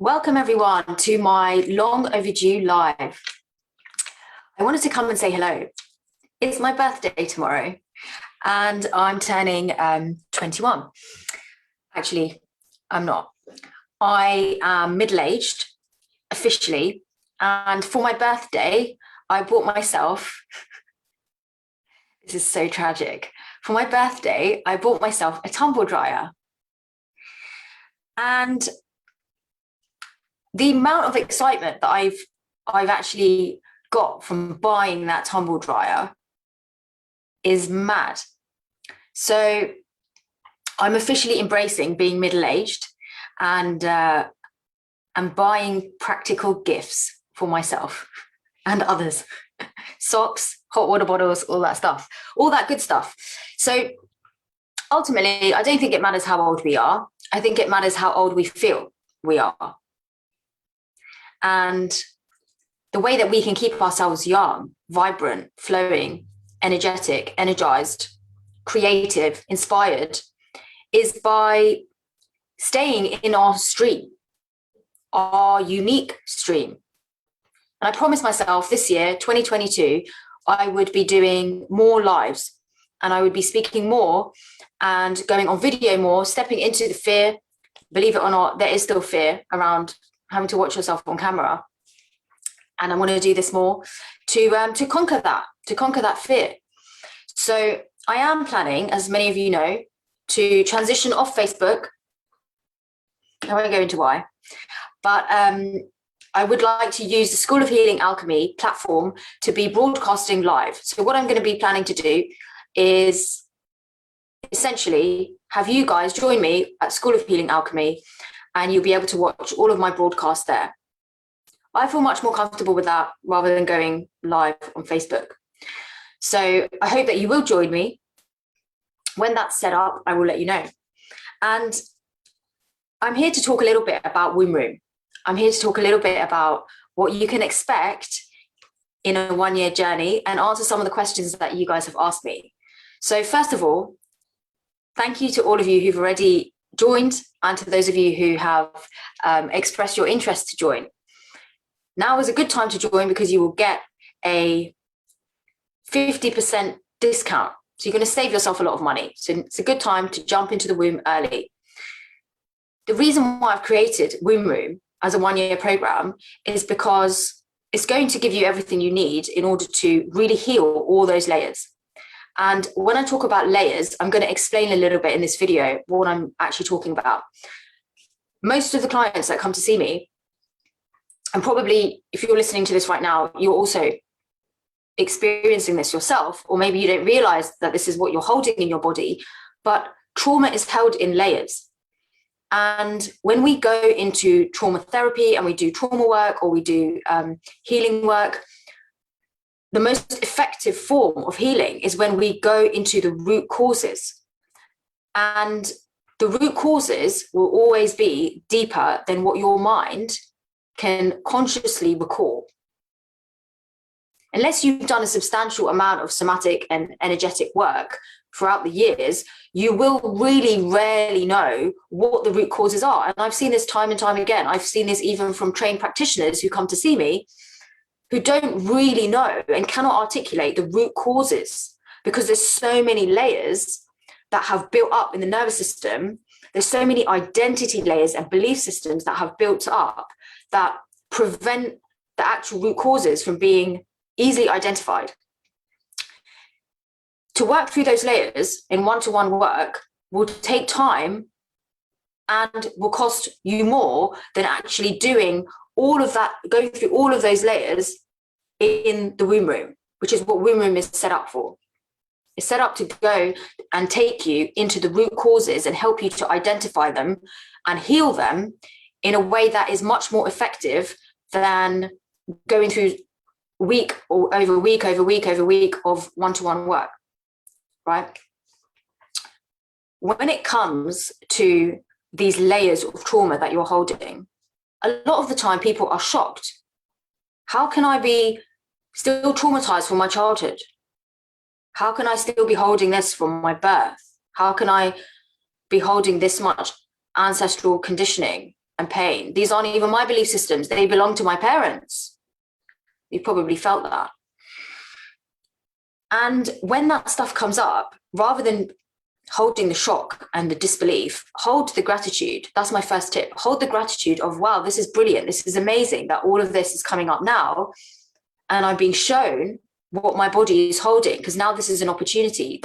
Welcome everyone to my long overdue live. I wanted to come and say hello. It's my birthday tomorrow and I'm turning 21. Actually, I'm not. I am middle-aged officially, and for my birthday, I bought myself, this is so tragic. For my birthday, I bought myself a tumble dryer. And the amount of excitement that I've actually got from buying that tumble dryer is mad. So I'm officially embracing being middle-aged and buying practical gifts for myself and others. Socks, hot water bottles, all that stuff, all that good stuff. So ultimately, I don't think it matters how old we are. I think it matters how old we feel we are. And the way that we can keep ourselves young, vibrant, flowing, energetic, energized, creative, inspired, is by staying in our stream, our unique stream. And I promised myself this year, 2022, I would be doing more lives and I would be speaking more and going on video more, stepping into the fear. Believe it or not, there is still fear around having to watch yourself on camera. And I want to do this more to conquer that fear. So I am planning, as many of you know, to transition off Facebook. I won't go into why, but I would like to use the School of Healing Alchemy platform to be broadcasting live. So what I'm going to be planning to do is essentially have you guys join me at School of Healing Alchemy, and you'll be able to watch all of my broadcasts there. I feel much more comfortable with that rather than going live on Facebook. So I hope that you will join me. When that's set up, I will let you know. And I'm here to talk a little bit about Womb Room. I'm here to talk a little bit about what you can expect in a one-year journey and answer some of the questions that you guys have asked me. So first of all, thank you to all of you who've already joined and to those of you who have expressed your interest to join. Now is a good time to join because you will get a 50% discount. So you're going to save yourself a lot of money. So it's a good time to jump into the womb early. The reason why I've created Womb Room as a one-year program is because it's going to give you everything you need in order to really heal all those layers. And when I talk about layers, I'm going to explain a little bit in this video what I'm actually talking about. Most of the clients that come to see me, and probably if you're listening to this right now, you're also experiencing this yourself, or maybe you don't realize that this is what you're holding in your body, but trauma is held in layers. And when we go into trauma therapy and we do trauma work or we do healing work, the most effective form of healing is when we go into the root causes. And the root causes will always be deeper than what your mind can consciously recall. Unless you've done a substantial amount of somatic and energetic work throughout the years, you will really rarely know what the root causes are. And I've seen this time and time again. I've seen this even from trained practitioners who come to see me who don't really know and cannot articulate the root causes because there's so many layers that have built up in the nervous system. There's so many identity layers and belief systems that have built up that prevent the actual root causes from being easily identified. To work through those layers in one-to-one work will take time and will cost you more than actually doing all of that, going through all of those layers in the womb room, which is what womb room is set up for. It's set up to go and take you into the root causes and help you to identify them and heal them in a way that is much more effective than going through week or over week over week over week of one-to-one work, right? When it comes to these layers of trauma that you're holding, a lot of the time people are shocked. How can I be still traumatized from my childhood? How can I still be holding this from my birth? How can I be holding this much ancestral conditioning and pain. These aren't even my belief systems. They belong to my parents. You probably felt that. And when that stuff comes up, rather than holding the shock and the disbelief, hold the gratitude. That's my first tip. Hold the gratitude of, wow, this is brilliant. This is amazing that all of this is coming up now. And I'm being shown what my body is holding, because now this is an opportunity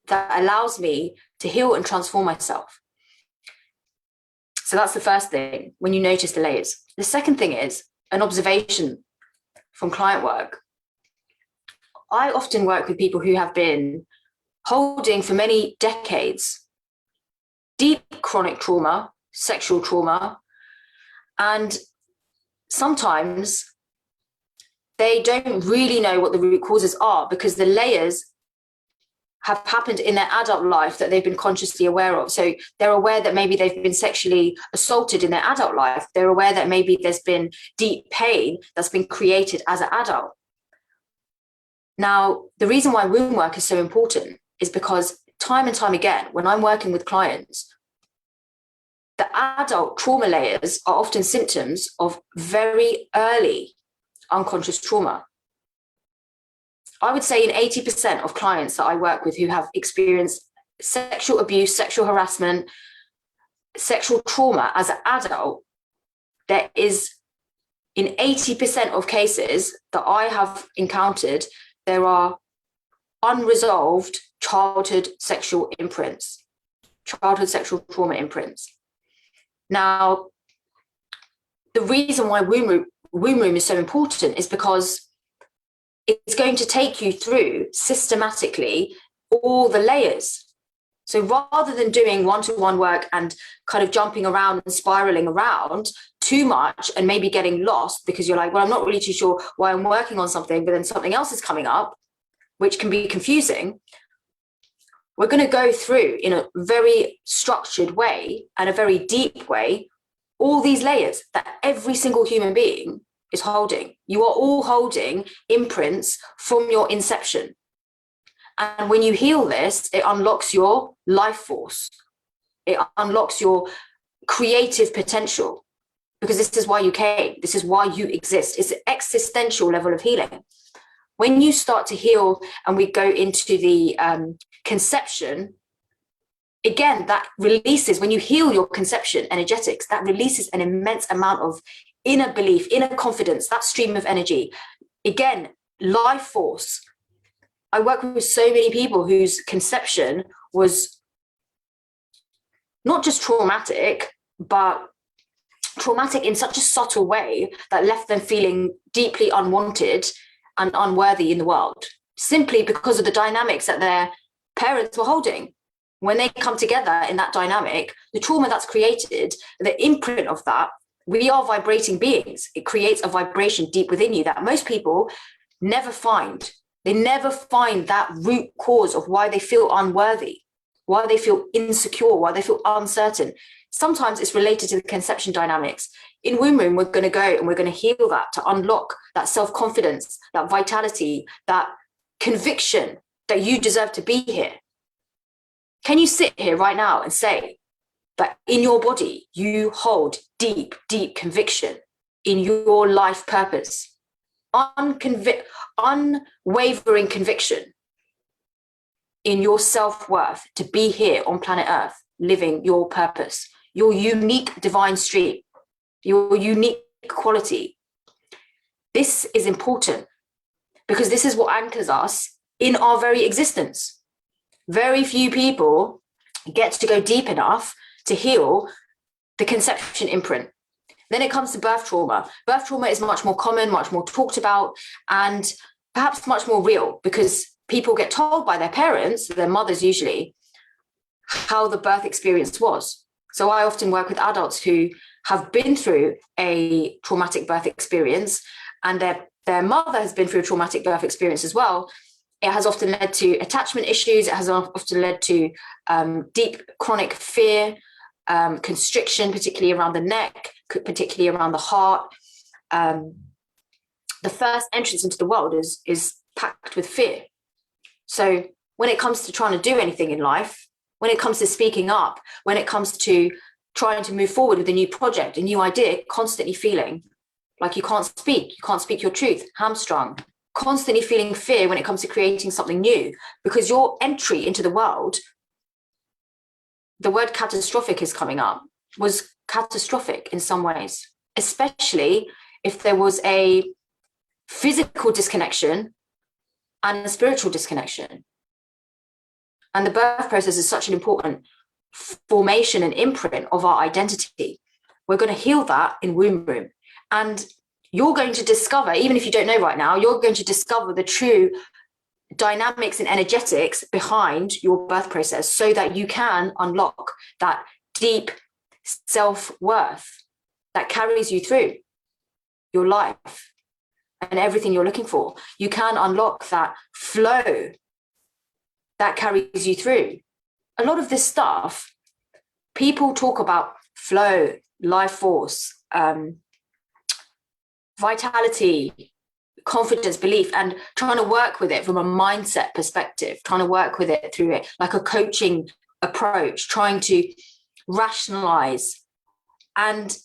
that allows me to heal and transform myself. So that's the first thing, when you notice the layers. The second thing is an observation from client work. I often work with people who have been holding for many decades deep chronic trauma, sexual trauma, and sometimes they don't really know what the root causes are, because the layers have happened in their adult life that they've been consciously aware of. So they're aware that maybe they've been sexually assaulted in their adult life. They're aware that maybe there's been deep pain that's been created as an adult. Now, the reason why womb work is so important is because time and time again, when I'm working with clients, the adult trauma layers are often symptoms of very early unconscious trauma. I would say in 80% of clients that I work with who have experienced sexual abuse, sexual harassment, sexual trauma as an adult, there is, in 80% of cases that I have encountered, there are unresolved childhood sexual imprints, childhood sexual trauma imprints. Now, the reason why womb room is so important is because it's going to take you through systematically all the layers. So rather than doing one-to-one work and kind of jumping around and spiraling around too much and maybe getting lost because you're like, well, I'm not really too sure why I'm working on something, but then something else is coming up, which can be confusing. We're going to go through in a very structured way and a very deep way all these layers that every single human being is holding. You are all holding imprints from your inception. And when you heal this, it unlocks your life force. It unlocks your creative potential, because this is why you came. This is why you exist. It's an existential level of healing. When you start to heal and we go into the conception, again, that releases, when you heal your conception energetics, that releases an immense amount of inner belief, inner confidence, that stream of energy. Again, life force. I work with so many people whose conception was not just traumatic, but traumatic in such a subtle way that left them feeling deeply unwanted and unworthy in the world, simply because of the dynamics that their parents were holding. When they come together in that dynamic, the trauma that's created, the imprint of that, we are vibrating beings. It creates a vibration deep within you that most people never find. They never find that root cause of why they feel unworthy, why they feel insecure, why they feel uncertain. Sometimes it's related to the conception dynamics. In Womb Room, we're going to go and we're going to heal that to unlock that self-confidence, that vitality, that conviction that you deserve to be here. Can you sit here right now and say that in your body, you hold deep, deep conviction in your life purpose, unwavering conviction in your self-worth to be here on planet Earth, living your purpose, your unique divine stream, your unique quality? This is important because this is what anchors us in our very existence. Very few people get to go deep enough to heal the conception imprint. Then it comes to birth trauma. Birth trauma is much more common, much more talked about, and perhaps much more real, because people get told by their parents, their mothers usually, how the birth experience was. So I often work with adults who have been through a traumatic birth experience, and their mother has been through a traumatic birth experience as well. It has often led to attachment issues. It has often led to deep chronic fear, constriction, particularly around the neck, particularly around the heart. The first entrance into the world is packed with fear. So when it comes to trying to do anything in life, when it comes to speaking up, when it comes to trying to move forward with a new project, a new idea, constantly feeling like you can't speak your truth, hamstrung, constantly feeling fear when it comes to creating something new, because your entry into the world, the word catastrophic is coming up, was catastrophic in some ways, especially if there was a physical disconnection and a spiritual disconnection. And the birth process is such an important formation and imprint of our identity. We're going to heal that in womb room. And you're going to discover, even if you don't know right now, you're going to discover the true dynamics and energetics behind your birth process, so that you can unlock that deep self-worth that carries you through your life and everything you're looking for. You can unlock that flow that carries you through. A lot of this stuff, people talk about flow, life force, vitality, confidence, belief, and trying to work with it from a mindset perspective, trying to work with it through it like a coaching approach, trying to rationalize and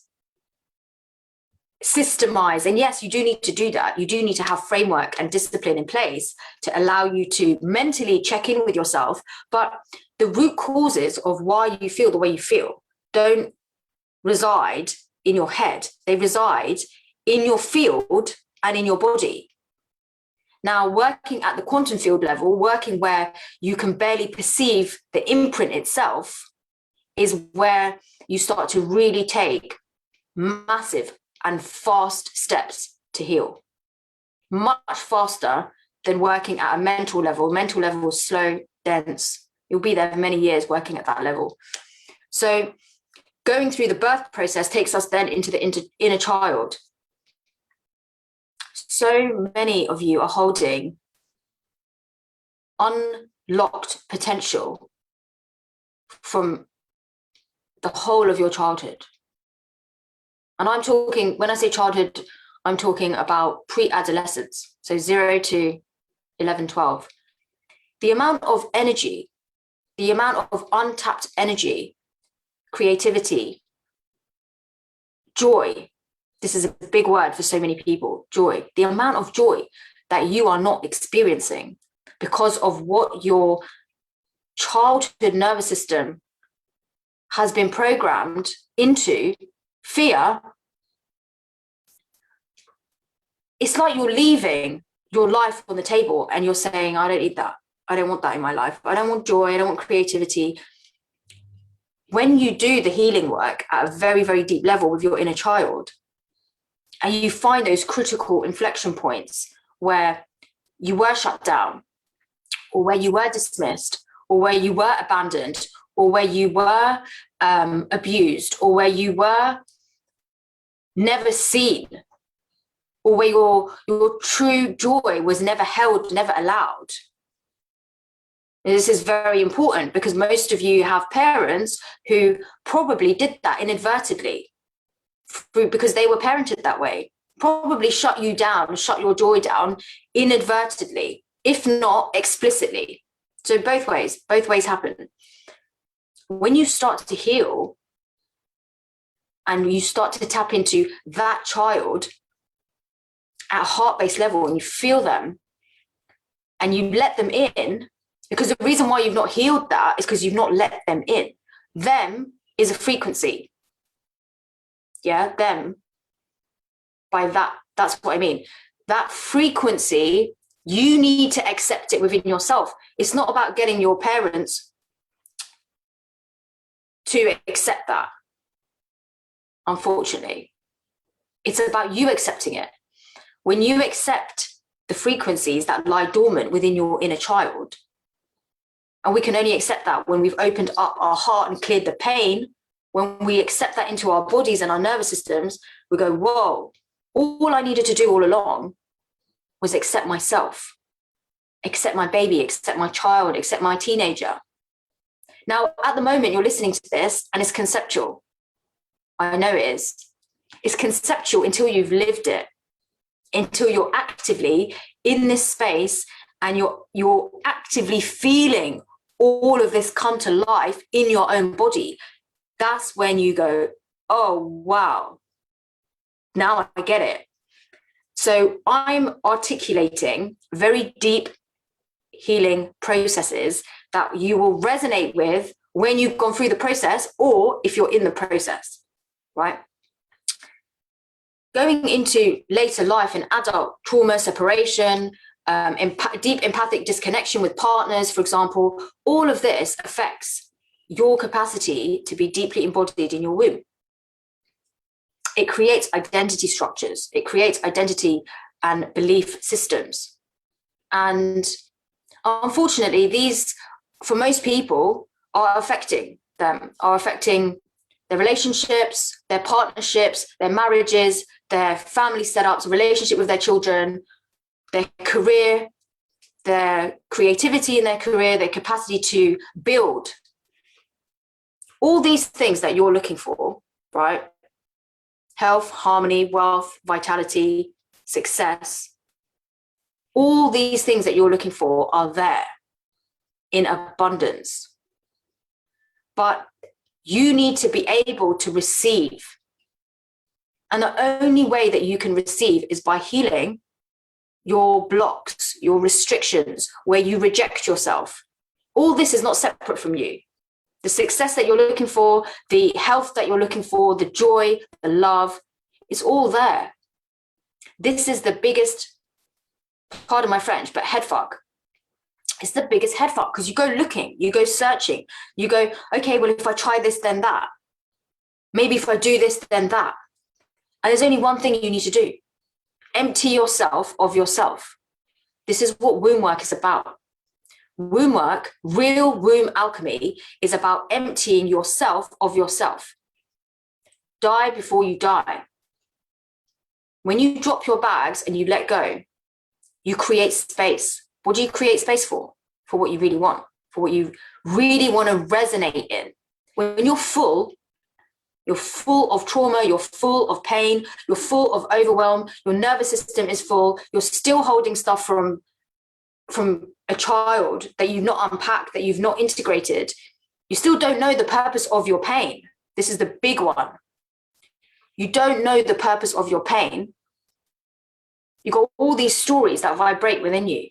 systemize. And yes, you do need to do that. You do need to have framework and discipline in place to allow you to mentally check in with yourself. But the root causes of why you feel the way you feel don't reside in your head. They reside in your field and in your body. Now, working at the quantum field level, working where you can barely perceive the imprint itself, is where you start to really take massive and fast steps to heal. Much faster than working at a mental level. Mental level is slow, dense. You'll be there for many years working at that level. So going through the birth process takes us then into the inner child. So many of you are holding unlocked potential from the whole of your childhood. And I'm talking, when I say childhood, I'm talking about pre-adolescence, so 0 to 11, 12. The amount of energy, the amount of untapped energy, creativity, joy. This is a big word for so many people, joy. The amount of joy that you are not experiencing because of what your childhood nervous system has been programmed into, fear. It's like you're leaving your life on the table and you're saying, I don't need that. I don't want that in my life. I don't want joy. I don't want creativity. When you do the healing work at a very, very deep level with your inner child, and you find those critical inflection points where you were shut down, or where you were dismissed, or where you were abandoned, or where you were abused, or where you were never seen, or where your true joy was never held, never allowed. This is very important because most of you have parents who probably did that inadvertently because they were parented that way, probably shut you down, shut your joy down inadvertently, if not explicitly. So both ways happen. When you start to heal and you start to tap into that child at a heart-based level and you feel them and you let them in, because the reason why you've not healed that is because you've not let them in. Them is a frequency. Yeah, them. By that, that's what I mean. That frequency, you need to accept it within yourself. It's not about getting your parents to accept that, unfortunately. It's about you accepting it. When you accept the frequencies that lie dormant within your inner child, and we can only accept that when we've opened up our heart and cleared the pain. When we accept that into our bodies and our nervous systems, we go, whoa, all I needed to do all along was accept myself, accept my baby, accept my child, accept my teenager. Now, at the moment, you're listening to this and it's conceptual. I know it is. It's conceptual until you've lived it, until you're actively in this space and you're actively feeling all of this come to life in your own body. that's when you go, oh, wow, now I get it. So I'm articulating very deep healing processes that you will resonate with when you've gone through the process, or if you're in the process, right? Going into later life and adult trauma, separation, deep empathic disconnection with partners, for example, all of this affects your capacity to be deeply embodied in your womb. It creates identity structures. It creates identity and belief systems. And unfortunately, these, for most people, are affecting them, are affecting their relationships, their partnerships, their marriages, their family setups, relationship with their children, their career, their creativity in their career, their capacity to build. All these things that you're looking for, right? Health, harmony, wealth, vitality, success. All these things that you're looking for are there in abundance. But you need to be able to receive. And the only way that you can receive is by healing your blocks, your restrictions, where you reject yourself. All this is not separate from you. The success that you're looking for, the health that you're looking for, the joy, the love, it's all there. This is the biggest, pardon my French, but head fuck. It's the biggest head fuck, because you go looking, you go searching, you go, okay, well, if I try this, then that. Maybe if I do this, then that. And there's only one thing you need to do. Empty yourself of yourself. This is what womb work is about. Womb work, real womb alchemy, is about emptying yourself of yourself. Die before you die. When you drop your bags and you let go, you create space. What do you create space for? For what you really want, for what you really want to resonate in. When you're full of trauma, you're full of pain, you're full of overwhelm, your nervous system is full, you're still holding stuff from a child that you've not unpacked, that you've not integrated. You still don't know the purpose of your pain. This is the big one. You don't know the purpose of your pain. You've got all these stories that vibrate within you,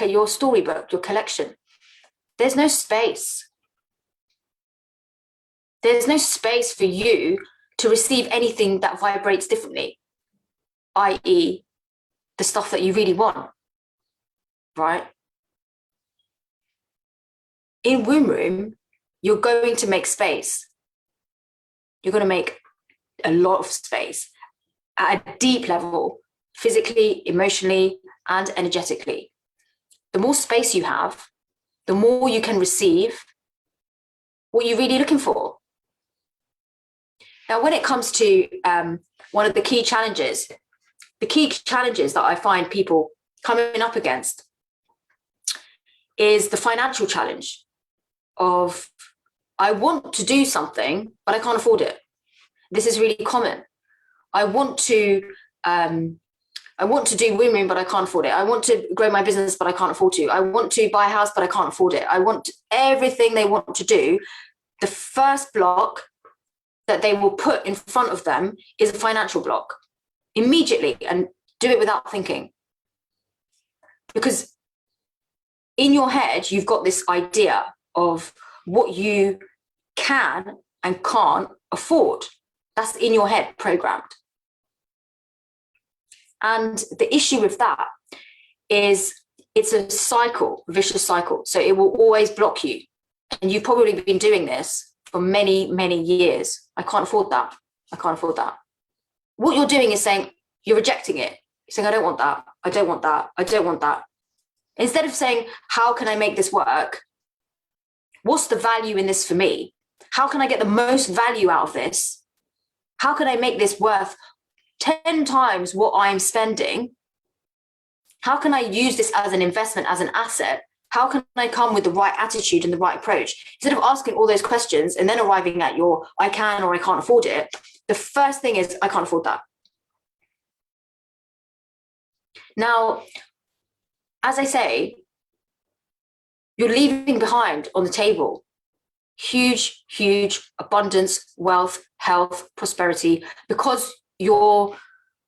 your storybook, your collection. There's no space. There's no space for you to receive anything that vibrates differently, i.e., the stuff that you really want, right? In womb room, you're going to make space. You're going to make a lot of space at a deep level, physically, emotionally, and energetically. The more space you have, the more you can receive what you're really looking for. Now, when it comes to one of the key challenges that I find people coming up against is the financial challenge of, I want to do something, but I can't afford it. This is really common. I want to do womb room, but I can't afford it. I want to grow my business, but I can't afford to. I want to buy a house, but I can't afford it. I want everything they want to do. The first block that they will put in front of them is a financial block immediately, and do it without thinking. Because in your head, you've got this idea of what you can and can't afford. That's in your head, programmed. And the issue with that is it's a cycle, vicious cycle. So it will always block you. And you've probably been doing this for many, many years. I can't afford that. I can't afford that. What you're doing is saying, you're rejecting it. You're saying, I don't want that. I don't want that. I don't want that. Instead of saying, how can I make this work? What's the value in this for me? How can I get the most value out of this? How can I make this worth 10 times what I'm spending? How can I use this as an investment, as an asset? How can I come with the right attitude and the right approach? Instead of asking all those questions and then arriving at your, I can or I can't afford it, the first thing is, I can't afford that. Now, as I say, you're leaving behind on the table huge, huge abundance, wealth, health, prosperity, because you're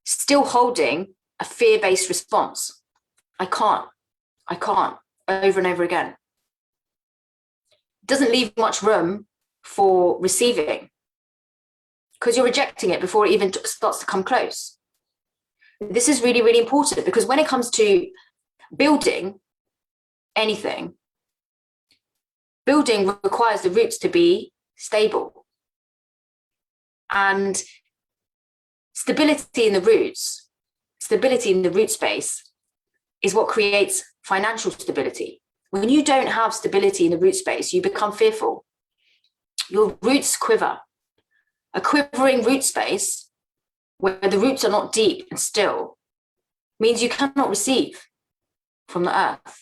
still holding a fear-based response. I can't, over and over again. It doesn't leave much room for receiving because you're rejecting it before it even starts to come close. This is really, really important, because when it comes to building anything, building requires the roots to be stable. And stability in the roots, stability in the root space is what creates financial stability. When you don't have stability in the root space, you become fearful. Your roots quiver. A quivering root space where the roots are not deep and still means you cannot receive from the earth.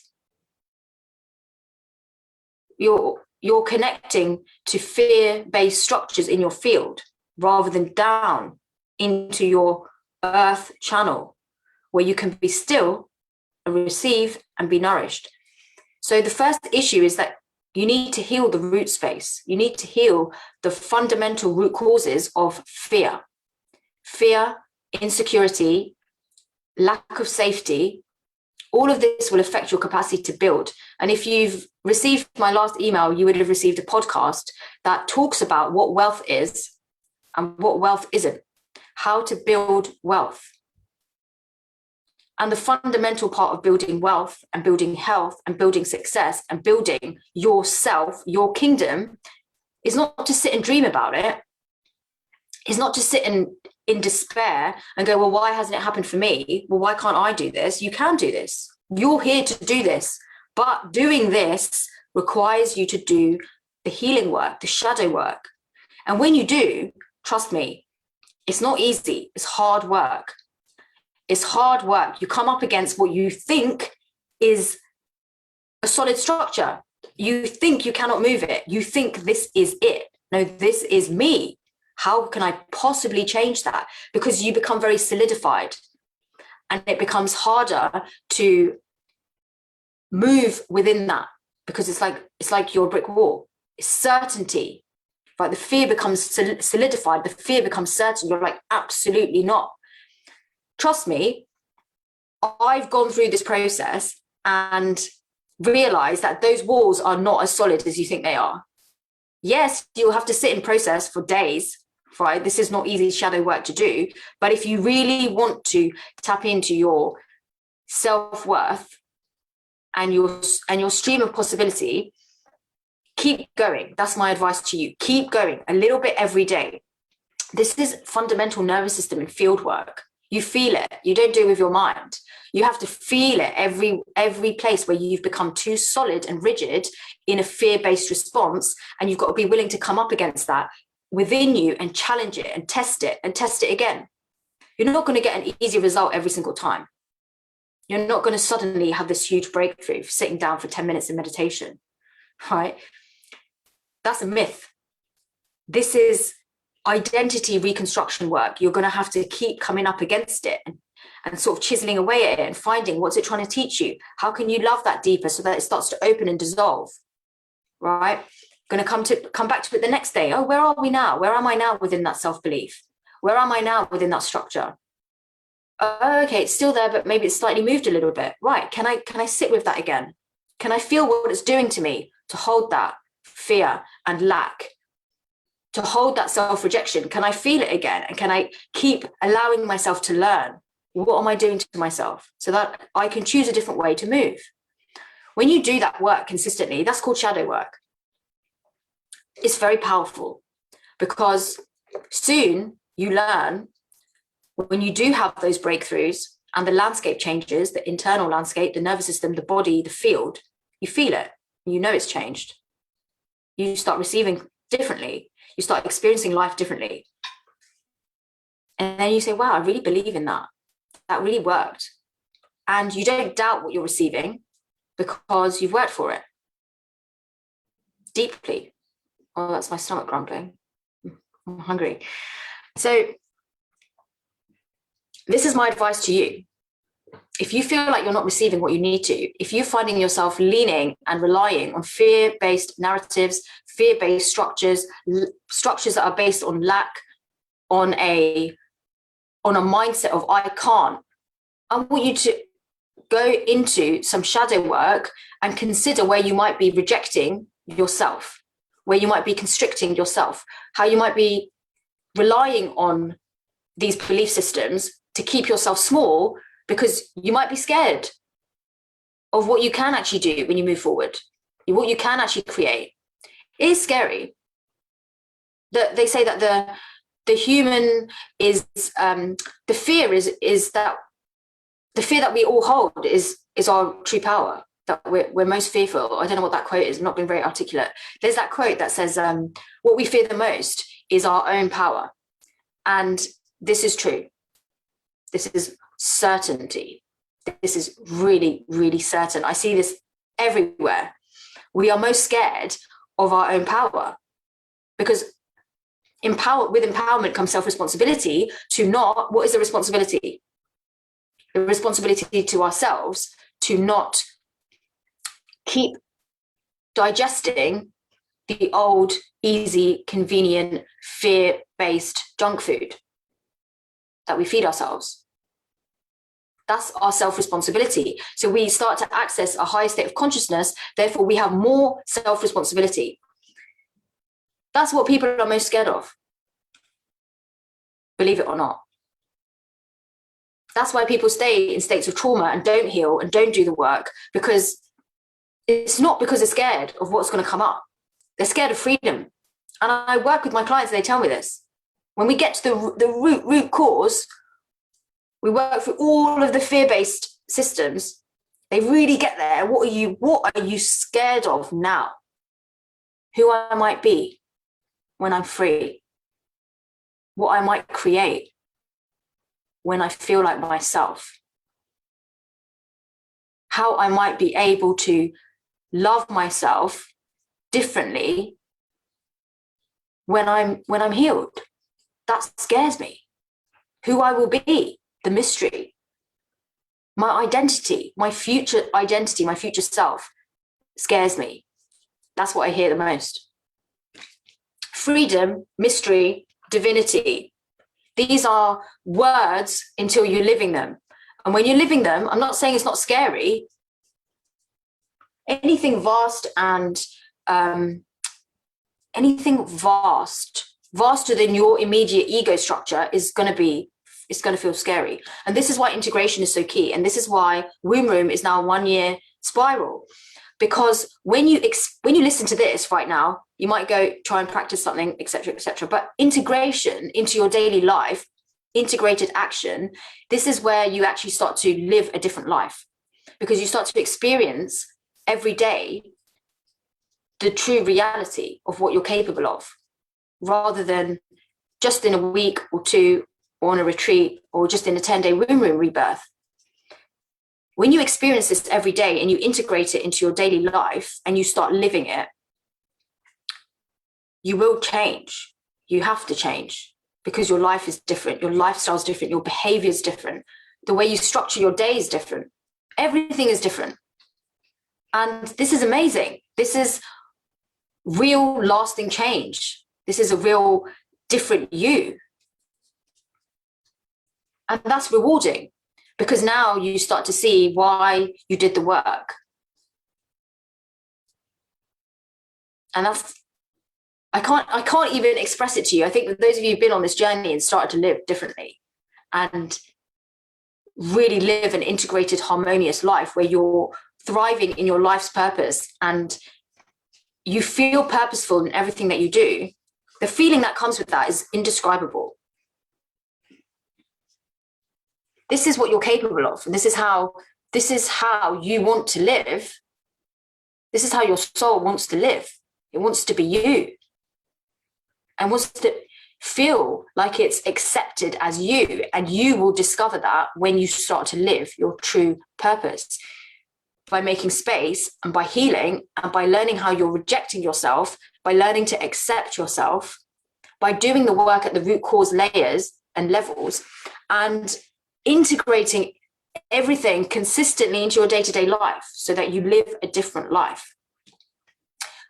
You're connecting to fear-based structures in your field rather than down into your earth channel where you can be still and receive and be nourished. So the first issue is that you need to heal the root space. You need to heal the fundamental root causes of fear. Fear, insecurity, lack of safety. All of this will affect your capacity to build. And if you've received my last email, you would have received a podcast that talks about what wealth is and what wealth isn't, how to build wealth. And the fundamental part of building wealth and building health and building success and building yourself, your kingdom, is not to sit and dream about it. It's not to sit in despair and go, well, why hasn't it happened for me? Well, why can't I do this? You can do this. You're here to do this. But doing this requires you to do the healing work, the shadow work. And when you do, trust me, it's not easy. It's hard work. It's hard work. You come up against what you think is a solid structure. You think you cannot move it. You think this is it. No, this is me. How can I possibly change that? Because you become very solidified and it becomes harder to move within that, because it's like you're a brick wall. It's certainty, right? The fear becomes solidified. The fear becomes certain. You're like, absolutely not. Trust me, I've gone through this process and realized that those walls are not as solid as you think they are. Yes, you'll have to sit in process for days, right? This is not easy shadow work to do. But if you really want to tap into your self-worth and your stream of possibility, keep going. That's my advice to you. Keep going a little bit every day. This is fundamental nervous system and field work. You feel it. You don't do it with your mind. You have to feel it every place where you've become too solid and rigid in a fear-based response, and you've got to be willing to come up against that within you and challenge it and test it again. You're not going to get an easy result every single time. You're not going to suddenly have this huge breakthrough sitting down for 10 minutes in meditation, right? That's a myth. This is identity reconstruction work. You're going to have to keep coming up against it and sort of chiseling away at it and finding what's it trying to teach you. How can you love that deeper so that it starts to open and dissolve, right? Going to come back to it the next day. Oh, where are we now? Where am I now within that self-belief? Where am I now within that structure? Oh, okay, it's still there, but maybe it's slightly moved a little bit. Right, can I sit with that again? Can I feel what it's doing to me to hold that fear and lack? To hold that self-rejection? Can I feel it again? And can I keep allowing myself to learn? What am I doing to myself so that I can choose a different way to move? When you do that work consistently, that's called shadow work. It's very powerful because soon you learn, when you do have those breakthroughs and the landscape changes, the internal landscape, the nervous system, the body, the field, you feel it. You know it's changed. You start receiving differently. You start experiencing life differently. And then you say, wow, I really believe in that. That really worked. And you don't doubt what you're receiving because you've worked for it deeply. Oh, that's my stomach grumbling. I'm hungry. So this is my advice to you. if you feel like you're not receiving what you need to, if you're finding yourself leaning and relying on fear-based narratives, fear-based structures, structures that are based on lack, on a mindset of I can't, I want you to go into some shadow work and consider where you might be rejecting yourself, where you might be constricting yourself, how you might be relying on these belief systems to keep yourself small, because you might be scared of what you can actually do when you move forward, what you can actually create. It is scary. They say that the human is, the fear is that the fear that we all hold is our true power, that we're most fearful. I don't know what that quote is, I'm not being very articulate. There's that quote that says, what we fear the most is our own power. And this is true. This is certainty. This is really, really certain. I see this everywhere. We are most scared of our own power, because with empowerment comes self-responsibility to not, what is the responsibility? The responsibility to ourselves to not keep digesting the old, easy, convenient, fear-based junk food that we feed ourselves. That's our self-responsibility. So we start to access a higher state of consciousness, therefore we have more self-responsibility. That's what people are most scared of, believe it or not. That's why people stay in states of trauma and don't heal and don't do the work, because it's not because they're scared of what's going to come up. They're scared of freedom. And I work with my clients and they tell me this. When we get to the root cause, we work through all of the fear-based systems. They really get there. What are you scared of now? Who I might be when I'm free. What I might create when I feel like myself. How I might be able to love myself differently when I'm healed. That scares me. Who I will be, the mystery, my identity, my future identity, my future self scares me. That's what I hear the most. Freedom, mystery, divinity. These are words until you're living them. And when you're living them, I'm not saying it's not scary. Anything vast and vaster than your immediate ego structure is going to feel scary. And this is why integration is so key. And this is why Womb Room is now a 1-year spiral. Because when you listen to this right now, you might go try and practice something, etc., etc. But integration into your daily life, integrated action, this is where you actually start to live a different life, because you start to experience every day the true reality of what you're capable of, rather than just in a week or two, or on a retreat, or just in a 10-day Womb Room rebirth. When you experience this every day and you integrate it into your daily life and you start living it, you will change. You have to change, because your life is different. Your lifestyle is different. Your behavior is different. The way you structure your day is different. Everything is different. And this is amazing. This is real lasting change. This is a real different you. And that's rewarding, because now you start to see why you did the work. And that's, I can't even express it to you. I think that those of you who've been on this journey and started to live differently and really live an integrated, harmonious life where you're thriving in your life's purpose and you feel purposeful in everything that you do, the feeling that comes with that is indescribable. This is what you're capable of. And this is how you want to live. This is how your soul wants to live. It wants to be you, and wants to feel like it's accepted as you. And you will discover that when you start to live your true purpose, by making space and by healing and by learning how you're rejecting yourself, by learning to accept yourself, by doing the work at the root cause layers and levels, and integrating everything consistently into your day-to-day life so that you live a different life.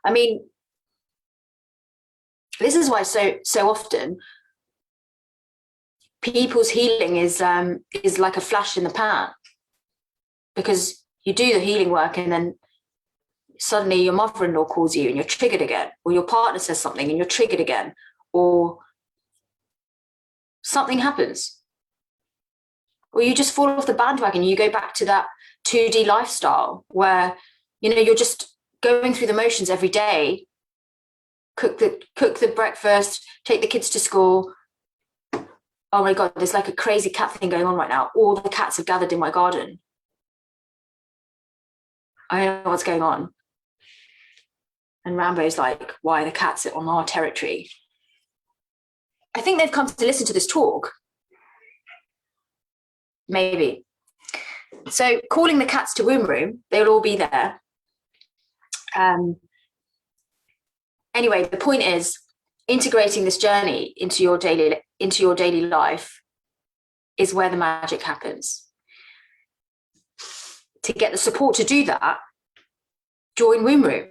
I mean, this is why so often people's healing is like a flash in the pan, because you do the healing work and then suddenly your mother-in-law calls you and you're triggered again, or your partner says something and you're triggered again, or something happens, or you just fall off the bandwagon. You go back to that 2D lifestyle where, you know, you're just going through the motions every day. Cook the breakfast, take the kids to school. Oh my God, there's like a crazy cat thing going on right now. All the cats have gathered in my garden. I don't know what's going on. And Rambo's like, why are the cats on our territory? I think they've come to listen to this talk. Maybe. So calling the cats to womb room, they'll all be there. Anyway, the point is integrating this journey into your daily life is where the magic happens. To get the support to do that, join womb room.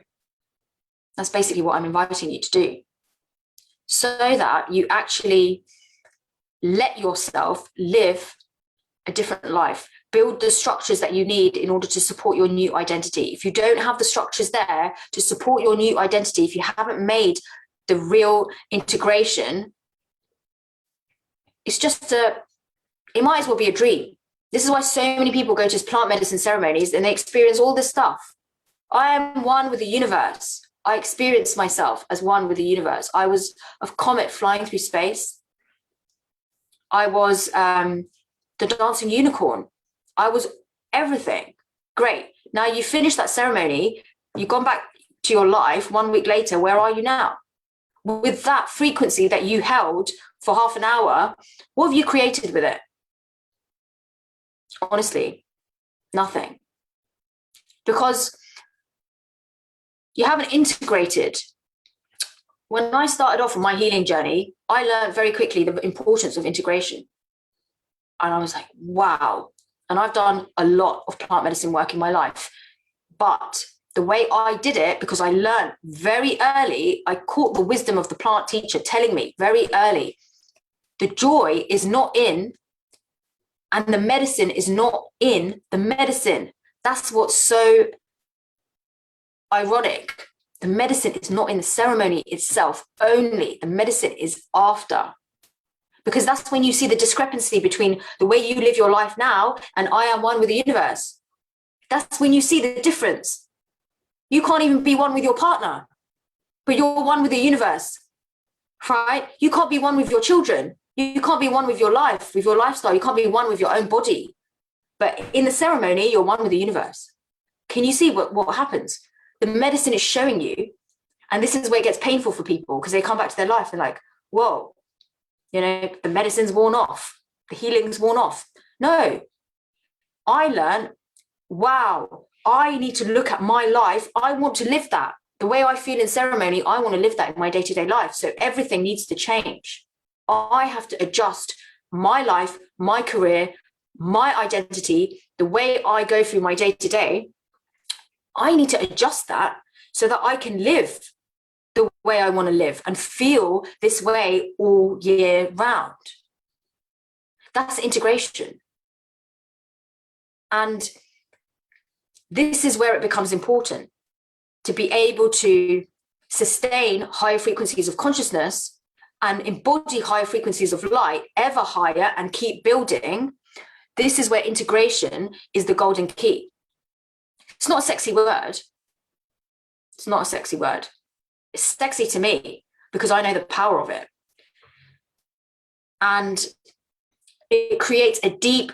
That's basically what I'm inviting you to do, so that you actually let yourself live a different life, build the structures that you need in order to support your new identity. If you don't have the structures there to support your new identity, if you haven't made the real integration, it might as well be a dream. This is why so many people go to plant medicine ceremonies and they experience all this stuff. I am one with the universe. I experienced myself as one with the universe. I was a comet flying through space. I was the dancing unicorn. I was everything. Great. Now you finished that ceremony. You've gone back to your life 1 week later. Where are you now? With that frequency that you held for half an hour, what have you created with it? Honestly, nothing. Because you haven't integrated. When I started off on my healing journey, I learned very quickly the importance of integration. And I was like, wow. And I've done a lot of plant medicine work in my life. But the way I did it, because I learned very early, I caught the wisdom of the plant teacher telling me very early, the joy is not in, and the medicine is not in the medicine. That's what's so ironic. The medicine is not in the ceremony itself only. The medicine is after. Because that's when you see the discrepancy between the way you live your life now and I am one with the universe. That's when you see the difference. You can't even be one with your partner, but you're one with the universe, right? You can't be one with your children. You can't be one with your life, with your lifestyle. You can't be one with your own body. But in the ceremony, you're one with the universe. Can you see what happens? The medicine is showing you, and this is where it gets painful for people, because they come back to their life and like, whoa, you know, the medicine's worn off, the healing's worn off. No, I learned, wow, I need to look at my life. I want to live that. The way I feel in ceremony, I want to live that in my day-to-day life. So everything needs to change. I have to adjust my life, my career, my identity, the way I go through my day-to-day. I need to adjust that so that I can live the way I want to live and feel this way all year round. That's integration. And this is where it becomes important to be able to sustain higher frequencies of consciousness and embody higher frequencies of light ever higher and keep building. This is where integration is the golden key. It's not a sexy word. It's not a sexy word. It's sexy to me because I know the power of it. And it creates a deep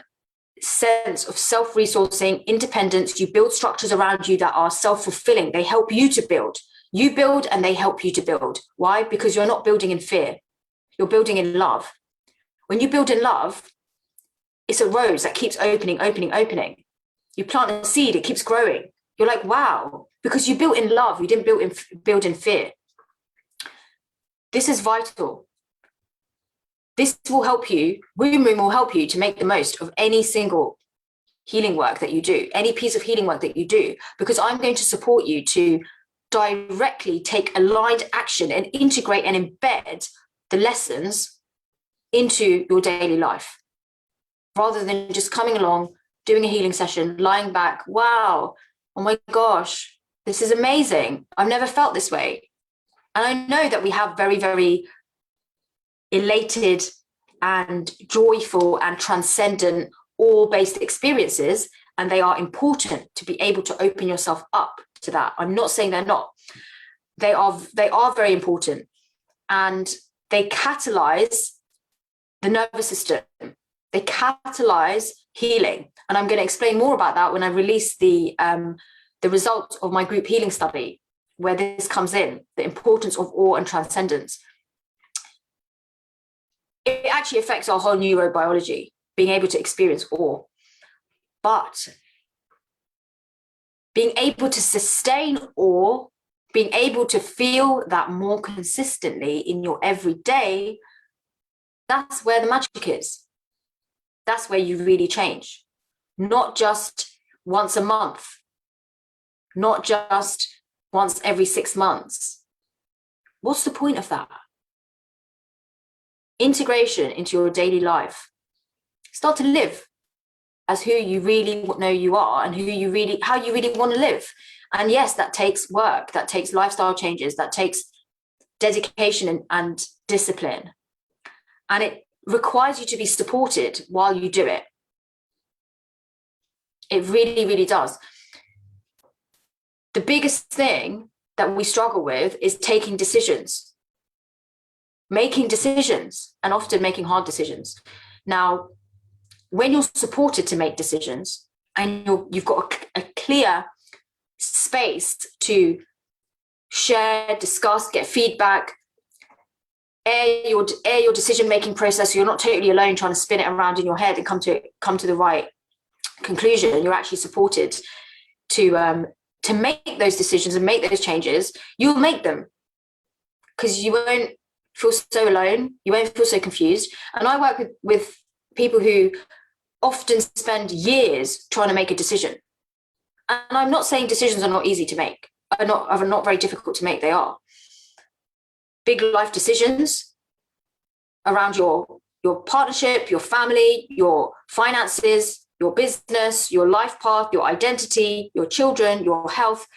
sense of self-resourcing, independence. You build structures around you that are self-fulfilling. They help you to build. You build and they help you to build. Why? Because you're not building in fear. You're building in love. When you build in love, it's a rose that keeps opening, opening, opening. You plant a seed, it keeps growing. You're like, wow, because you built in love. You didn't build in fear. This is vital. This will help you. Womb Room will help you to make the most of any single healing work that you do, any piece of healing work that you do, because I'm going to support you to directly take aligned action and integrate and embed the lessons into your daily life, rather than just coming along, doing a healing session, lying back, wow, oh my gosh, this is amazing. I've never felt this way. And I know that we have very, very elated and joyful and transcendent awe-based experiences, and they are important to be able to open yourself up to that. I'm not saying they're not. They are very important, and they catalyze the nervous system. They catalyze healing. And I'm going to explain more about that when I release the results of my group healing study, where this comes in, the importance of awe and transcendence. It actually affects our whole neurobiology, being able to experience awe. But being able to sustain awe, being able to feel that more consistently in your everyday, that's where the magic is. That's where you really change. Not just once a month, not just once every 6 months. What's the point of that? Integration into your daily life. Start to live as who you really know you are and how you really want to live. And yes, that takes work, that takes lifestyle changes, that takes dedication and discipline. And it requires you to be supported while you do it. It really, really does. The biggest thing that we struggle with is taking decisions, making decisions, and often making hard decisions. Now, when you're supported to make decisions and you've got a clear space to share, discuss, get feedback, air your decision-making process, so you're not totally alone trying to spin it around in your head and come to the right conclusion. You're actually supported to make those decisions and make those changes. You'll make them because you won't feel so alone. You won't feel so confused. And I work with people who often spend years trying to make a decision. And I'm not saying decisions are not easy to make. Are not very difficult to make. They are. Big life decisions around your partnership, your family, your finances, your business, your life path, your identity, your children, your health.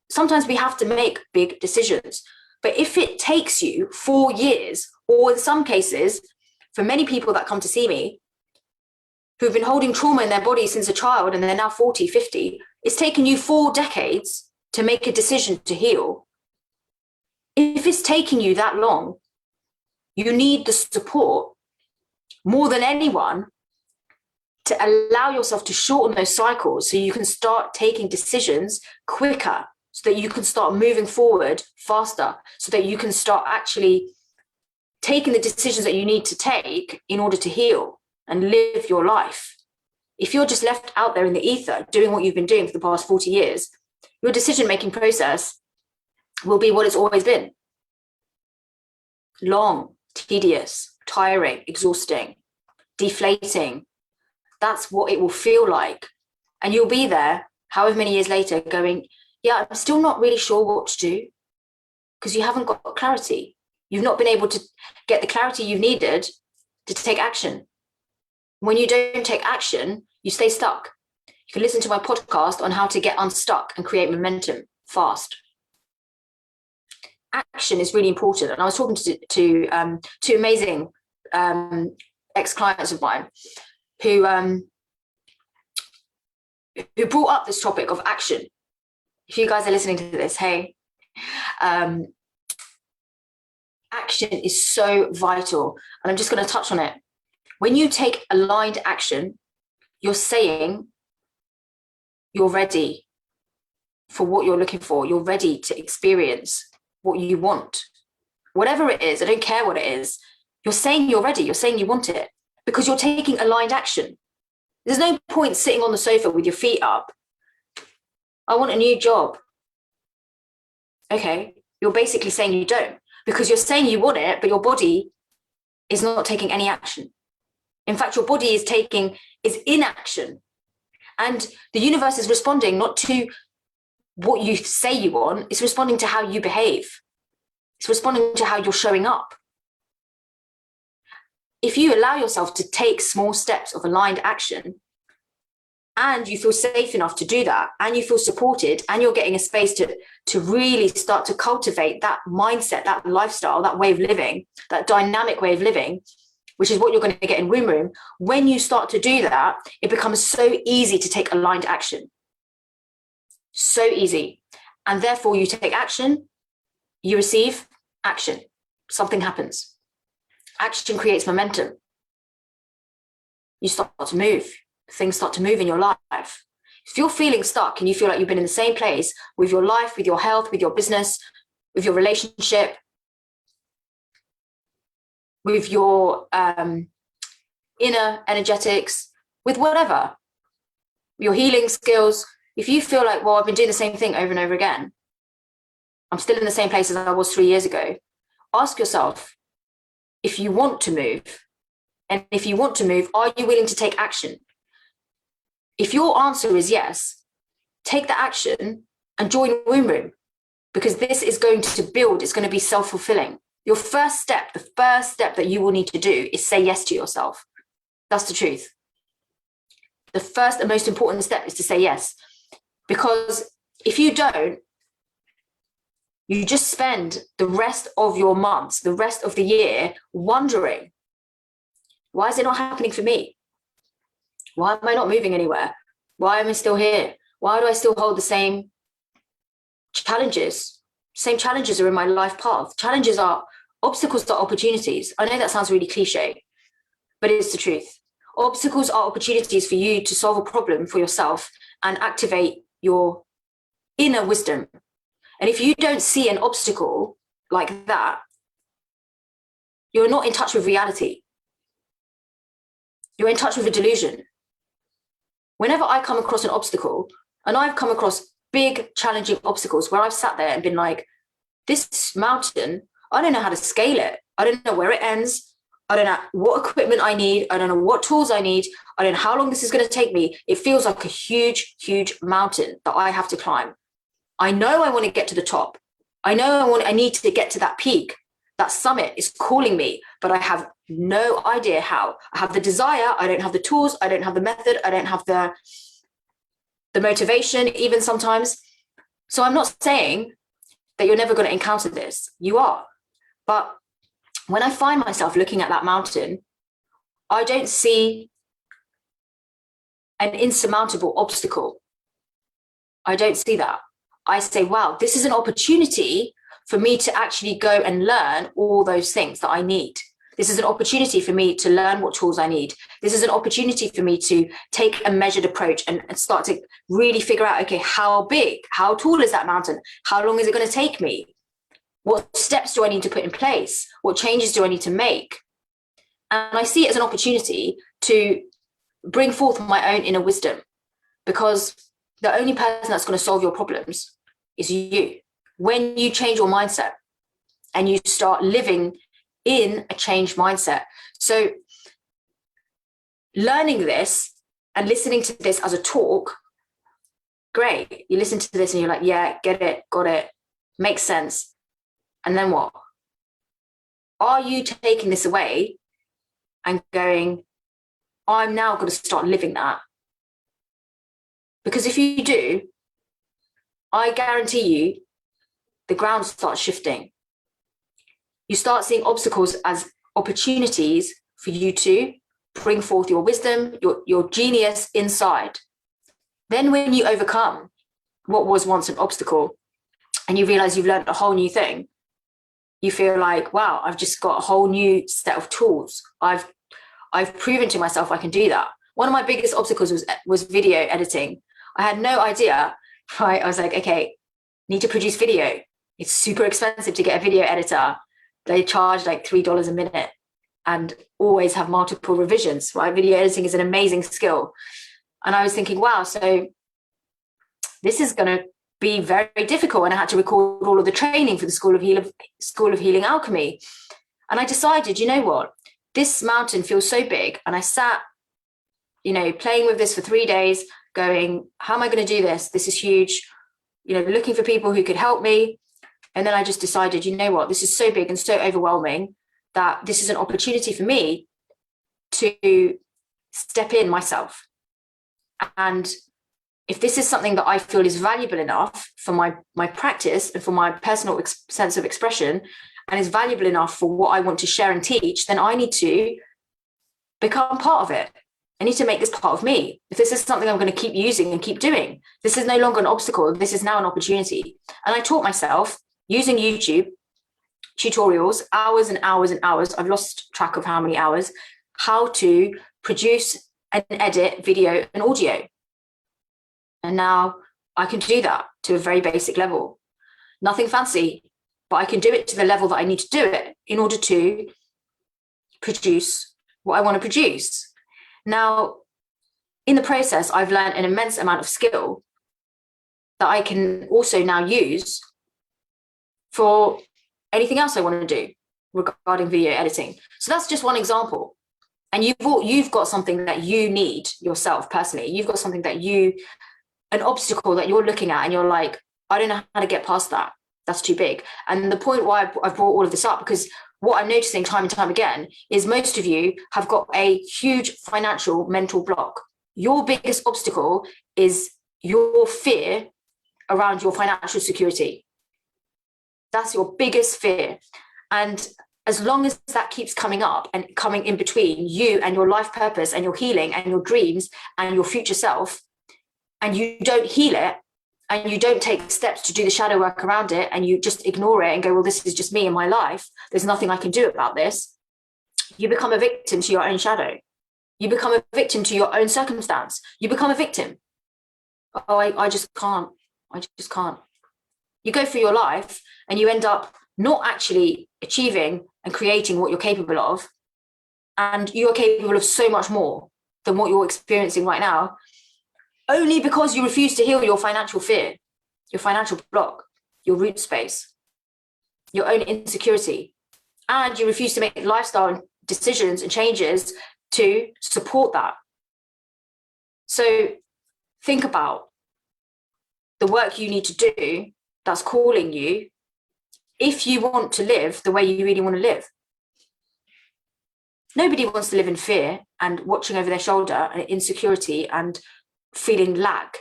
Sometimes we have to make big decisions. But if it takes you 4 years, or in some cases, for many people that come to see me, who've been holding trauma in their body since a child and they're now 40, 50, it's taken you 4 decades to make a decision to heal. If it's taking you that long, you need the support more than anyone to allow yourself to shorten those cycles so you can start taking decisions quicker, so that you can start moving forward faster, so that you can start actually taking the decisions that you need to take in order to heal and live your life. If you're just left out there in the ether doing what you've been doing for the past 40 years, your decision-making process will be what it's always been. Long, tedious, tiring, exhausting, deflating. That's what it will feel like. And you'll be there however many years later going, yeah, I'm still not really sure what to do, because you haven't got clarity. You've not been able to get the clarity you've needed to take action. When you don't take action, you stay stuck. You can listen to my podcast on how to get unstuck and create momentum fast. Action is really important. And I was talking to two amazing ex-clients of mine who brought up this topic of action. If you guys are listening to this, hey, action is so vital. And I'm just going to touch on it. When you take aligned action, you're saying you're ready for what you're looking for. You're ready to experience what you want. Whatever it is, I don't care what it is. You're saying you're ready. You're saying you want it because you're taking aligned action. There's no point sitting on the sofa with your feet up. I want a new job. Okay, you're basically saying you don't, because you're saying you want it, but your body is not taking any action. In fact, your body is inaction. And the universe is responding not to what you say you want, it's responding to how you behave. It's responding to how you're showing up. If you allow yourself to take small steps of aligned action, and you feel safe enough to do that, and you feel supported, and you're getting a space to really start to cultivate that mindset, that lifestyle, that way of living, that dynamic way of living, which is what you're going to get in Womb Room. When you start to do that, it becomes so easy to take aligned action. So easy. And therefore you take action, you receive action. Something happens. Action creates momentum. You start to move. Things start to move in your life. If you're feeling stuck and you feel like you've been in the same place with your life, with your health, with your business, with your relationship, with your inner energetics, with whatever, your healing skills, if you feel like, well, I've been doing the same thing over and over again, I'm still in the same place as I was 3 years ago, ask yourself if you want to move. And if you want to move, are you willing to take action? If your answer is yes, take the action and join Womb Room, because this is going to build, it's going to be self-fulfilling. Your first step, the first step that you will need to do is say yes to yourself. That's the truth. The first and most important step is to say yes. Because if you don't, you just spend the rest of your months, the rest of the year wondering, why is it not happening for me? Why am I not moving anywhere? Why am I still here? Why do I still hold the same challenges? Same challenges are in my life path. Challenges are obstacles, are opportunities. I know that sounds really cliche, but it's the truth. Obstacles are opportunities for you to solve a problem for yourself and activate your inner wisdom. And if you don't see an obstacle like that, you're not in touch with reality. You're in touch with a delusion. Whenever I come across an obstacle, and I've come across big, challenging obstacles where I've sat there and been like, this mountain, I don't know how to scale it. I don't know where it ends. I don't know what equipment I need. I don't know what tools I need. I don't know how long this is going to take me. It feels like a huge, huge mountain that I have to climb. I know I want to get to the top. I know I need to get to that peak. That summit is calling me, but I have no idea how. I have the desire. I don't have the tools. I don't have the method. I don't have the motivation, even sometimes. So I'm not saying that you're never going to encounter this. You are. But when I find myself looking at that mountain, I don't see an insurmountable obstacle. I don't see that. I say, wow, this is an opportunity for me to actually go and learn all those things that I need. This is an opportunity for me to learn what tools I need. This is an opportunity for me to take a measured approach and start to really figure out, okay, how big, how tall is that mountain? How long is it going to take me? What steps do I need to put in place? What changes do I need to make? And I see it as an opportunity to bring forth my own inner wisdom, because the only person that's going to solve your problems is you. When you change your mindset and you start living in a changed mindset. So learning this and listening to this as a talk, great. You listen to this and you're like, yeah, get it, got it, makes sense. And then what? Are you taking this away and going, I'm now going to start living that? Because if you do, I guarantee you, the ground starts shifting. You start seeing obstacles as opportunities for you to bring forth your wisdom, your genius inside. Then when you overcome what was once an obstacle and you realize you've learned a whole new thing, you feel like, wow, I've just got a whole new set of tools. I've proven to myself I can do that. One of my biggest obstacles was video editing. I had no idea, right? I was like, okay, need to produce video. It's super expensive to get a video editor. They charge like $3 a minute and always have multiple revisions, right? Video editing is an amazing skill. And I was thinking, wow, so this is going to be very difficult. And I had to record all of the training for the School of Healing Alchemy. And I decided, you know what? This mountain feels so big. And I sat, playing with this for 3 days. going, how am I going to do this? This is huge, looking for people who could help me. And then I just decided, you know what, this is so big and so overwhelming that this is an opportunity for me to step in myself. And if this is something that I feel is valuable enough for my practice and for my personal sense of expression, and is valuable enough for what I want to share and teach, then I need to become part of it. I need to make this part of me. If this is something I'm going to keep using and keep doing, this is no longer an obstacle. This is now an opportunity. And I taught myself using YouTube tutorials, hours and hours and hours. I've lost track of how many hours, how to produce and edit video and audio. And now I can do that to a very basic level. Nothing fancy, but I can do it to the level that I need to do it in order to produce what I want to produce. Now, in the process, I've learned an immense amount of skill that I can also now use for anything else I want to do regarding video editing. So that's just one example. And you've got something that you need yourself personally. You've got something that an obstacle that you're looking at and you're like, I don't know how to get past that. That's too big. And the point why I've brought all of this up, because what I'm noticing time and time again is most of you have got a huge financial mental block. Your biggest obstacle is your fear around your financial security. That's your biggest fear. And as long as that keeps coming up and coming in between you and your life purpose and your healing and your dreams and your future self, and you don't heal it, and you don't take steps to do the shadow work around it, and you just ignore it and go, well, this is just me and my life, there's nothing I can do about this, you become a victim to your own shadow. You become a victim to your own circumstance. You become a victim. Oh, I just can't. I just can't. You go through your life and you end up not actually achieving and creating what you're capable of. And you are capable of so much more than what you're experiencing right now, only because you refuse to heal your financial fear, your financial block, your root space, your own insecurity. And you refuse to make lifestyle decisions and changes to support that. So think about the work you need to do that's calling you if you want to live the way you really want to live. Nobody wants to live in fear and watching over their shoulder and insecurity and feeling lack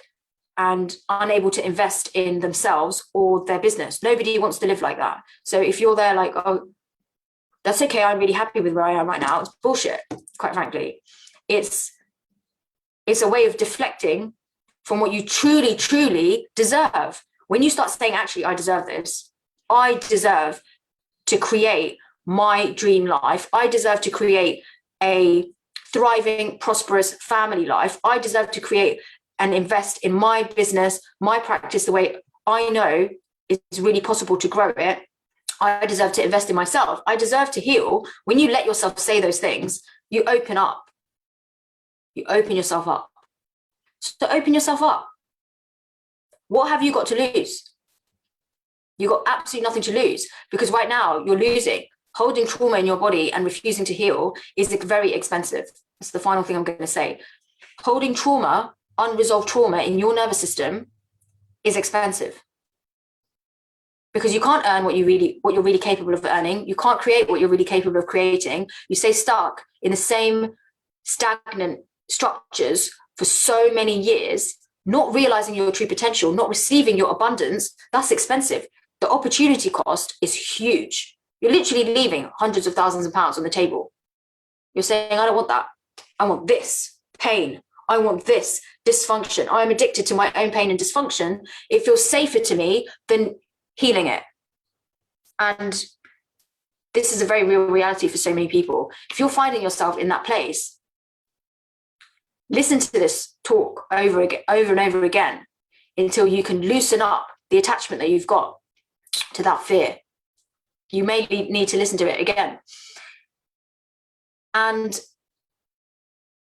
and unable to invest in themselves or their business. Nobody wants to live like that. So if you're there like, oh, that's okay, I'm really happy with where I am right now, it's bullshit, quite frankly. It's a way of deflecting from what you truly, truly deserve. When you start saying, actually, I deserve this, I deserve to create my dream life, I deserve to create a thriving, prosperous family life, I deserve to create and invest in my business, my practice the way I know is really possible to grow it, I deserve to invest in myself, I deserve to heal. When you let yourself say those things, you open up. You open yourself up. So open yourself up. What have you got to lose? You've got absolutely nothing to lose, because right now you're losing. Holding trauma in your body and refusing to heal is very expensive. That's the final thing I'm going to say. Holding trauma, unresolved trauma in your nervous system is expensive, because you can't earn what you're really capable of earning. You can't create what you're really capable of creating. You stay stuck in the same stagnant structures for so many years, not realizing your true potential, not receiving your abundance. That's expensive. The opportunity cost is huge. You're literally leaving hundreds of thousands of pounds on the table. You're saying, I don't want that. I want this pain. I want this dysfunction. I'm addicted to my own pain and dysfunction. It feels safer to me than healing it. And this is a very real reality for so many people. If you're finding yourself in that place, listen to this talk over and over again until you can loosen up the attachment that you've got to that fear. You may need to listen to it again. And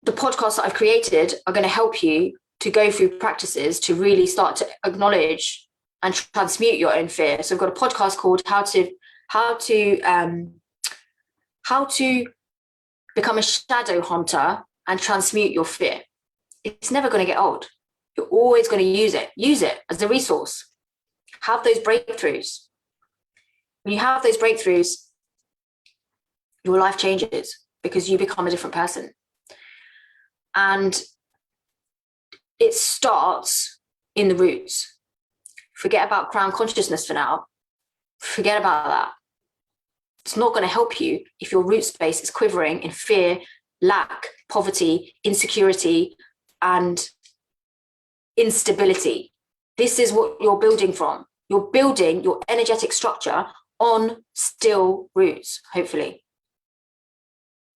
the podcasts that I've created are going to help you to go through practices to really start to acknowledge and transmute your own fear. So I've got a podcast called How to Become a Shadow Hunter and Transmute Your Fear. It's never going to get old. You're always going to use it as a resource. Have those breakthroughs. When you have those breakthroughs, your life changes because you become a different person. And it starts in the roots. Forget about crown consciousness for now. Forget about that. It's not going to help you if your root space is quivering in fear, lack, poverty, insecurity, and instability. This is what you're building from. You're building your energetic structure on still roots, hopefully.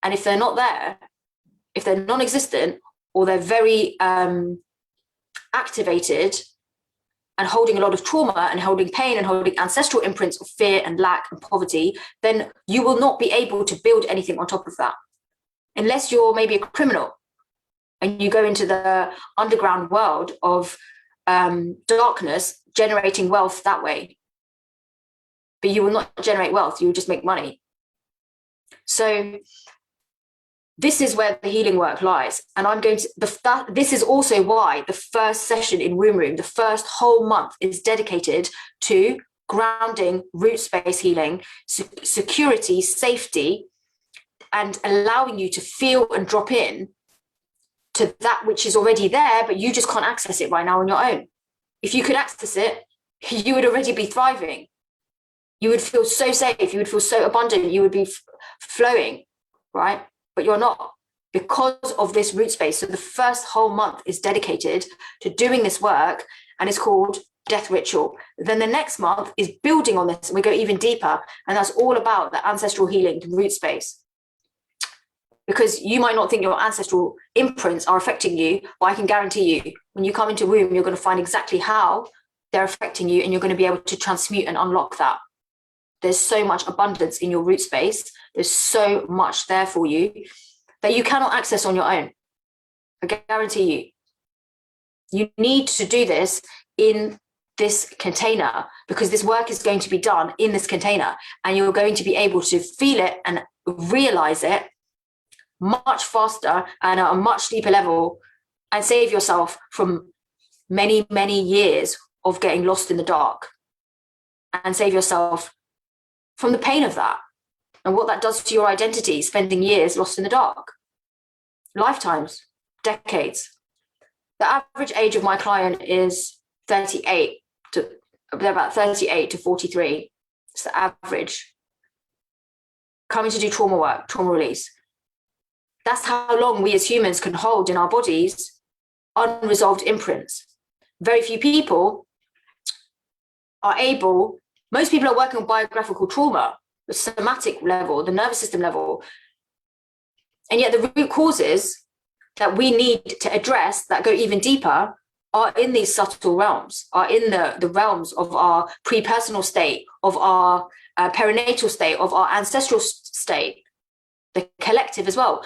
And if they're not there, if they're non-existent, or they're very activated and holding a lot of trauma and holding pain and holding ancestral imprints of fear and lack and poverty, then you will not be able to build anything on top of that. Unless you're maybe a criminal and you go into the underground world of darkness, generating wealth that way. But you will not generate wealth, you will just make money. So this is where the healing work lies. And I'm going to, this is also why the first session in Womb Room, the first whole month, is dedicated to grounding, root space healing, security, safety, and allowing you to feel and drop in to that which is already there, but you just can't access it right now on your own. If you could access it, you would already be thriving. You would feel so safe. You would feel so abundant. You would be flowing, right? But you're not, because of this root space. So the first whole month is dedicated to doing this work, and it's called Death Ritual. Then the next month is building on this, and we go even deeper, and that's all about the ancestral healing, the root space. Because you might not think your ancestral imprints are affecting you, but I can guarantee you, when you come into womb, you're going to find exactly how they're affecting you, and you're going to be able to transmute and unlock that. There's so much abundance in your root space. There's so much there for you that you cannot access on your own. I guarantee you. You need to do this in this container, because this work is going to be done in this container, and you're going to be able to feel it and realize it much faster and at a much deeper level, and save yourself from many, many years of getting lost in the dark, and save yourself from the pain of that and what that does to your identity, spending years lost in the dark, lifetimes, decades. The average age of my client is 38 to, they're about 38 to 43. It's the average. Coming to do trauma work, trauma release. That's how long we as humans can hold in our bodies unresolved imprints. Very few people are able, most people are working on biographical trauma, the somatic level, the nervous system level. And yet the root causes that we need to address that go even deeper are in these subtle realms, are in the realms of our pre-personal state, of our perinatal state, of our ancestral state, the collective as well.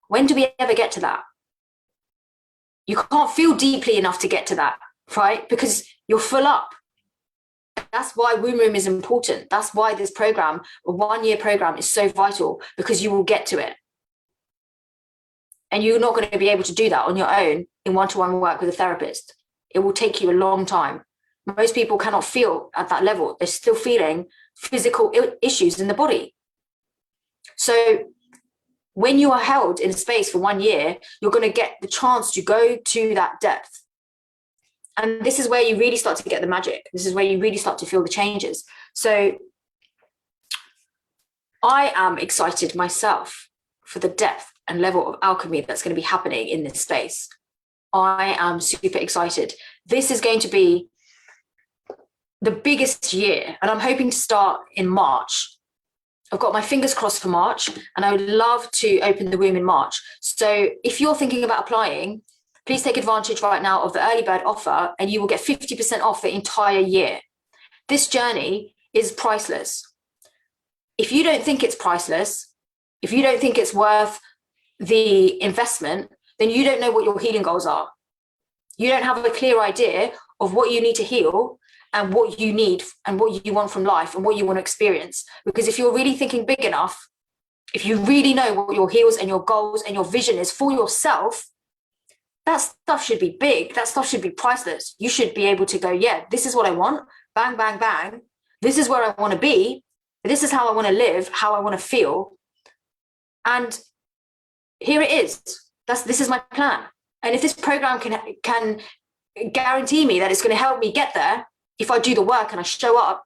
When do we ever get to that? You can't feel deeply enough to get to that, right? Because you're full up. That's why Womb Room is important. That's why this program, a 1-year program, is so vital, because you will get to it. And you're not going to be able to do that on your own in one-to-one work with a therapist. It will take you a long time. Most people cannot feel at that level. They're still feeling physical issues in the body. So when you are held in a space for 1 year, you're going to get the chance to go to that depth. And this is where you really start to get the magic. This is where you really start to feel the changes. So I am excited myself for the depth and level of alchemy that's going to be happening in this space. I am super excited. This is going to be the biggest year, and I'm hoping to start in March. I've got my fingers crossed for March, and I would love to open the womb in March. So if you're thinking about applying, please take advantage right now of the early bird offer, and you will get 50% off the entire year. This journey is priceless. If you don't think it's priceless, if you don't think it's worth the investment, then you don't know what your healing goals are. You don't have a clear idea of what you need to heal and what you need and what you want from life and what you want to experience. Because if you're really thinking big enough, if you really know what your heals and your goals and your vision is for yourself, that stuff should be big. That stuff should be priceless. You should be able to go, yeah, this is what I want. Bang, bang, bang. This is where I want to be. This is how I want to live, how I want to feel. And here it is. This is my plan. And if this program can guarantee me that it's going to help me get there, if I do the work and I show up,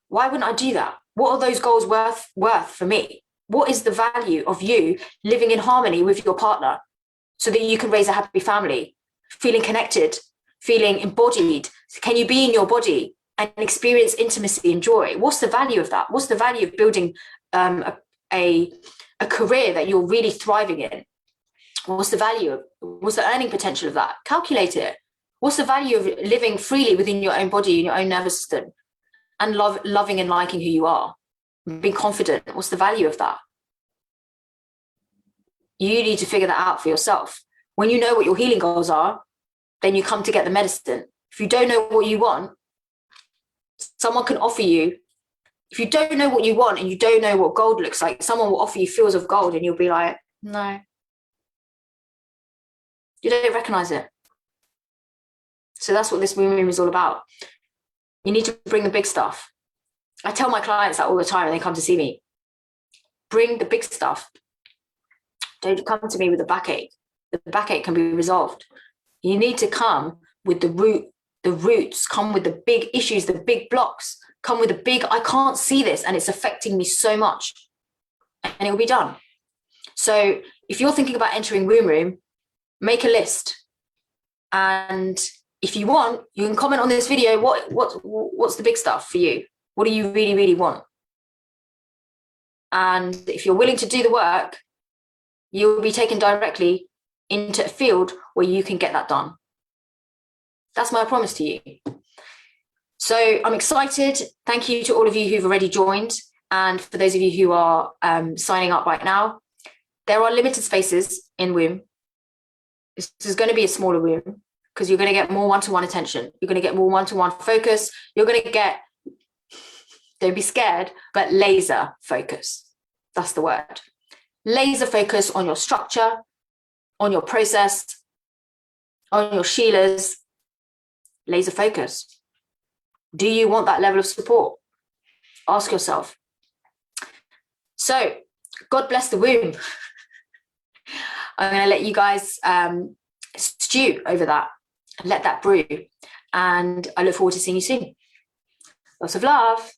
why wouldn't I do that? What are those goals worth for me? What is the value of you living in harmony with your partner so that you can raise a happy family, feeling connected, feeling embodied? Can you be in your body and experience intimacy and joy? What's the value of that? What's the value of building a career that you're really thriving in? What's the value? What's the earning potential of that? Calculate it. What's the value of living freely within your own body, in your own nervous system, and loving and liking who you are, being confident? What's the value of that? You need to figure that out for yourself. When you know what your healing goals are, then you come to get the medicine. If you don't know what you want, someone can offer you. If you don't know what you want and you don't know what gold looks like, someone will offer you fields of gold and you'll be like, no. You don't recognize it. So that's what this womb room is all about. You need to bring the big stuff. I tell my clients that all the time when they come to see me. Bring the big stuff. Don't come to me with a backache. The backache can be resolved. You need to come with the roots, come with the big issues, the big blocks, come with the big, I can't see this and it's affecting me so much. And it will be done. So if you're thinking about entering womb room, make a list. And if you want, you can comment on this video. What's the big stuff for you? What do you really, really want? And if you're willing to do the work, you'll be taken directly into a field where you can get that done. That's my promise to you. So I'm excited. Thank you to all of you who've already joined. And for those of you who are signing up right now, there are limited spaces in womb. This is going to be a smaller womb because you're going to get more one-to-one attention. You're going to get more one-to-one focus. You're going to get, don't be scared, but laser focus. That's the word. Laser focus on your structure, on your process, on your Sheilas. Laser focus. Do you want that level of support? Ask yourself. So, God bless the womb. I'm going to let you guys stew over that and let that brew. And I look forward to seeing you soon. Lots of love.